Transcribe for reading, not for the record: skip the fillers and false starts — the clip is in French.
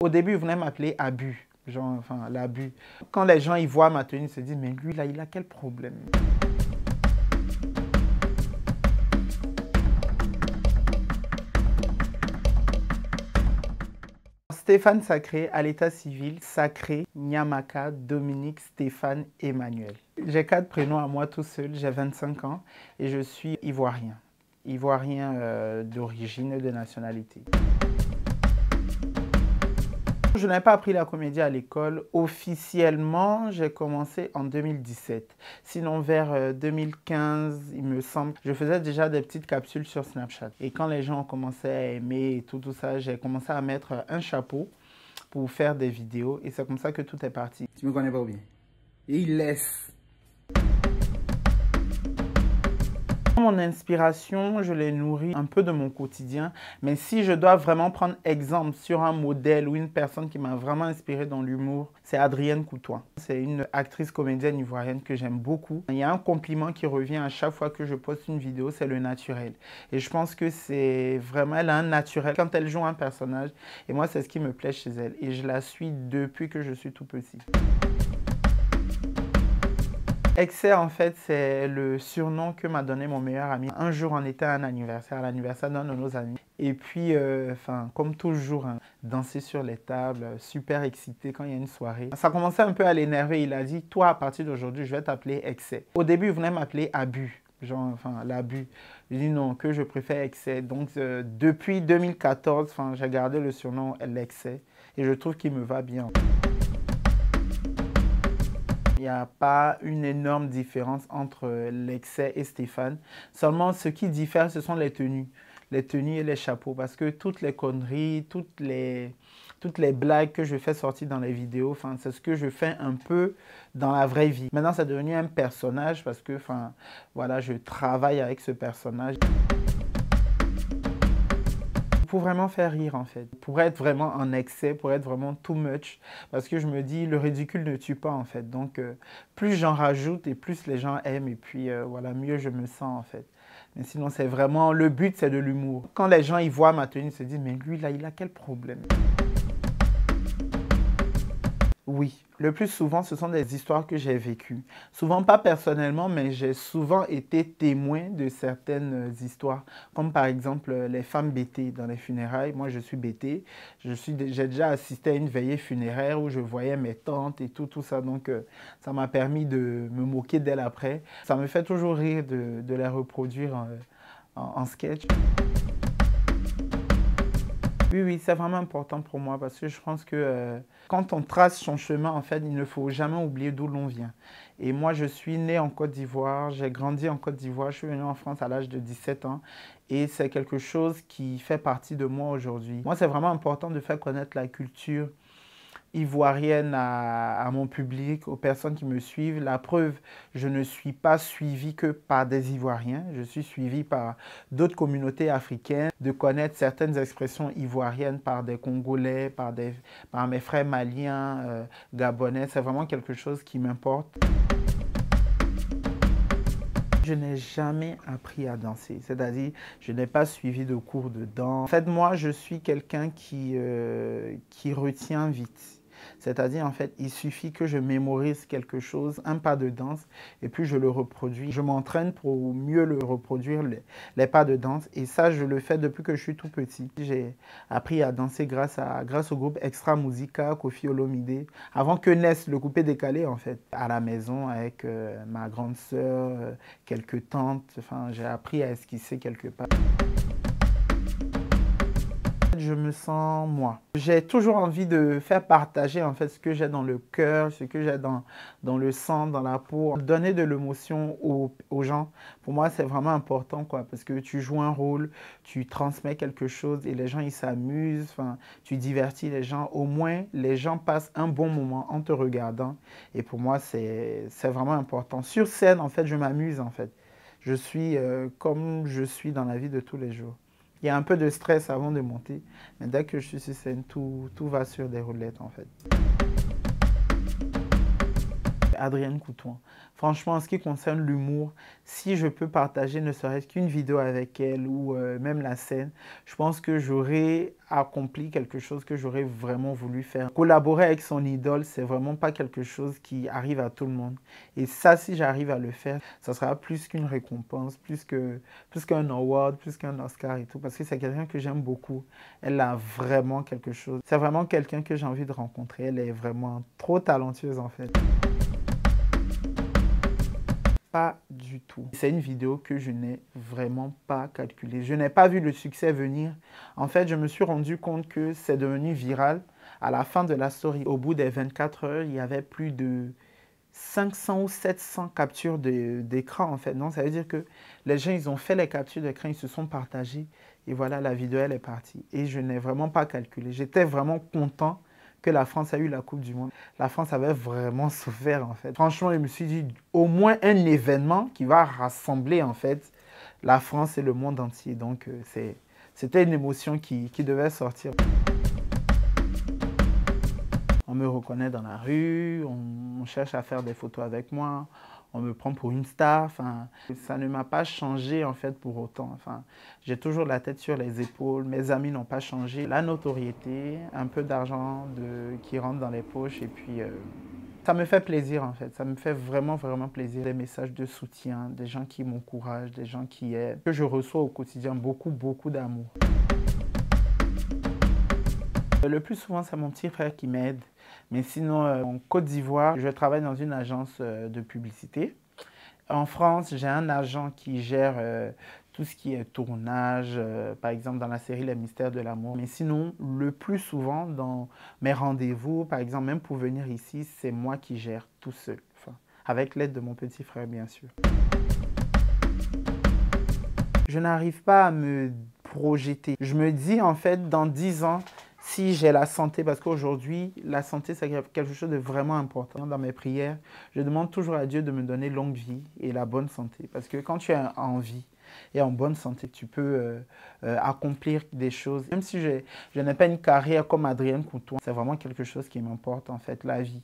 Au début, ils venaient m'appeler Abus, genre, enfin, l'abus. Quand les gens ils voient ma tenue, ils se disent, mais lui, là, il a quel problème? Stéphane Sacré, à l'état civil, Sacré, Nyamaka, Dominique, Stéphane, Emmanuel. J'ai 4 prénoms à moi tout seul, j'ai 25 ans et je suis ivoirien. Ivoirien d'origine et de nationalité. Je n'ai pas appris la comédie à l'école. Officiellement, j'ai commencé en 2017. Sinon, vers 2015, il me semble, je faisais déjà des petites capsules sur Snapchat. Et quand les gens ont commencé à aimer et tout ça, j'ai commencé à mettre un chapeau pour faire des vidéos. Et c'est comme ça que tout est parti. Tu me connais pas ou bien? Et il laisse. Mon inspiration, je l'ai nourrie un peu de mon quotidien, mais si je dois vraiment prendre exemple sur un modèle ou une personne qui m'a vraiment inspiré dans l'humour, c'est Adrienne Coutoin. C'est une actrice comédienne ivoirienne que j'aime beaucoup. Il y a un compliment qui revient à chaque fois que je poste une vidéo, c'est le naturel. Et je pense que c'est vraiment, elle a un naturel quand elle joue un personnage. Et moi, c'est ce qui me plaît chez elle. Et je la suis depuis que je suis tout petit. Excès, en fait, c'est le surnom que m'a donné mon meilleur ami. Un jour, on était à un anniversaire, à l'anniversaire d'un de nos amis. Et puis, comme toujours, hein, danser sur les tables, super excité quand il y a une soirée. Ça commençait un peu à l'énerver. Il a dit, toi, à partir d'aujourd'hui, je vais t'appeler Excès. Au début, il venait m'appeler Abus, genre, enfin, l'abus. Je dis non, que je préfère Excès. Donc, depuis 2014, j'ai gardé le surnom l'Excès. Et je trouve qu'il me va bien. Il n'y a pas une énorme différence entre l'Excès et Stéphane. Seulement, ce qui diffère, ce sont les tenues. Les tenues et les chapeaux. Parce que toutes les conneries, toutes les blagues que je fais sortir dans les vidéos, c'est ce que je fais un peu dans la vraie vie. Maintenant, c'est devenu un personnage parce que voilà, je travaille avec ce personnage. Pour vraiment faire rire en fait, pour être vraiment en excès, pour être vraiment too much, parce que je me dis le ridicule ne tue pas en fait, donc plus j'en rajoute et plus les gens aiment et puis voilà, mieux je me sens en fait. Mais sinon c'est vraiment, le but c'est de l'humour. Quand les gens ils voient ma tenue, ils se disent mais lui là il a quel problème? Oui, le plus souvent, ce sont des histoires que j'ai vécues. Souvent pas personnellement, mais j'ai souvent été témoin de certaines histoires. Comme par exemple les femmes bêtées dans les funérailles. Moi, je suis bêtée. J'ai déjà assisté à une veillée funéraire où je voyais mes tantes et tout ça. Donc, ça m'a permis de me moquer d'elles après. Ça me fait toujours rire de les reproduire en sketch. Oui, c'est vraiment important pour moi parce que je pense que quand on trace son chemin, en fait, il ne faut jamais oublier d'où l'on vient. Et moi, je suis né en Côte d'Ivoire, j'ai grandi en Côte d'Ivoire, je suis venu en France à l'âge de 17 ans et c'est quelque chose qui fait partie de moi aujourd'hui. Moi, c'est vraiment important de faire connaître la culture ivoirienne à mon public, aux personnes qui me suivent. La preuve, je ne suis pas suivi que par des Ivoiriens, je suis suivi par d'autres communautés africaines, de connaître certaines expressions ivoiriennes par des Congolais, par mes frères maliens, gabonais. C'est vraiment quelque chose qui m'importe. Je n'ai jamais appris à danser, c'est-à-dire je n'ai pas suivi de cours de danse. En fait, moi, je suis quelqu'un qui retient vite. C'est-à-dire, en fait, il suffit que je mémorise quelque chose, un pas de danse, et puis je le reproduis. Je m'entraîne pour mieux le reproduire, les pas de danse, et ça, je le fais depuis que je suis tout petit. J'ai appris à danser grâce au groupe Extra Musica, Koffi Olomide, avant que naisse le coupé décalé, en fait, à la maison avec ma grande sœur, quelques tantes, j'ai appris à esquisser quelques pas. Je me sens moi. J'ai toujours envie de faire partager en fait ce que j'ai dans le cœur, ce que j'ai dans le sang, dans la peau. Donner de l'émotion aux gens, pour moi c'est vraiment important quoi, parce que tu joues un rôle, tu transmets quelque chose et les gens ils s'amusent, tu divertis les gens. Au moins les gens passent un bon moment en te regardant et pour moi c'est vraiment important. Sur scène en fait je m'amuse en fait. Je suis comme je suis dans la vie de tous les jours. Il y a un peu de stress avant de monter, mais dès que je suis sur scène, tout va sur des roulettes en fait. Adrienne Coutoin. Franchement, en ce qui concerne l'humour, si je peux partager ne serait-ce qu'une vidéo avec elle ou même la scène, je pense que j'aurais accompli quelque chose que j'aurais vraiment voulu faire. Collaborer avec son idole, c'est vraiment pas quelque chose qui arrive à tout le monde. Et ça, si j'arrive à le faire, ça sera plus qu'une récompense, plus qu'un award, plus qu'un Oscar et tout, parce que c'est quelqu'un que j'aime beaucoup. Elle a vraiment quelque chose. C'est vraiment quelqu'un que j'ai envie de rencontrer. Elle est vraiment trop talentueuse en fait. Pas du tout. C'est une vidéo que je n'ai vraiment pas calculée. Je n'ai pas vu le succès venir. En fait, je me suis rendu compte que c'est devenu viral à la fin de la story. Au bout des 24 heures, il y avait plus de 500 ou 700 captures d'écran en fait. Donc ça veut dire que les gens, ils ont fait les captures d'écran, ils se sont partagés et voilà, la vidéo, elle est partie. Et je n'ai vraiment pas calculé. J'étais vraiment content que la France a eu la Coupe du Monde. La France avait vraiment souffert en fait. Franchement, je me suis dit, au moins un événement qui va rassembler en fait la France et le monde entier. Donc c'était une émotion qui devait sortir. On me reconnaît dans la rue, on cherche à faire des photos avec moi, on me prend pour une star. Enfin, ça ne m'a pas changé en fait pour autant. Enfin, j'ai toujours la tête sur les épaules, mes amis n'ont pas changé. La notoriété, un peu d'argent qui rentre dans les poches et puis ça me fait plaisir en fait. Ça me fait vraiment, vraiment plaisir. Des messages de soutien, des gens qui m'encouragent, des gens qui aident, que je reçois au quotidien beaucoup, beaucoup d'amour. Le plus souvent, c'est mon petit frère qui m'aide. Mais sinon, en Côte d'Ivoire, je travaille dans une agence de publicité. En France, j'ai un agent qui gère tout ce qui est tournage, par exemple dans la série Les Mystères de l'amour. Mais sinon, le plus souvent, dans mes rendez-vous, par exemple, même pour venir ici, c'est moi qui gère tout seul. Enfin, avec l'aide de mon petit frère, bien sûr. Je n'arrive pas à me projeter. Je me dis, en fait, dans 10 ans, si j'ai la santé, parce qu'aujourd'hui, la santé, c'est quelque chose de vraiment important. Dans mes prières, je demande toujours à Dieu de me donner longue vie et la bonne santé. Parce que quand tu es en vie et en bonne santé, tu peux accomplir des choses. Même si je n'ai pas une carrière comme Adrienne Coutoin, c'est vraiment quelque chose qui m'importe, en fait, la vie.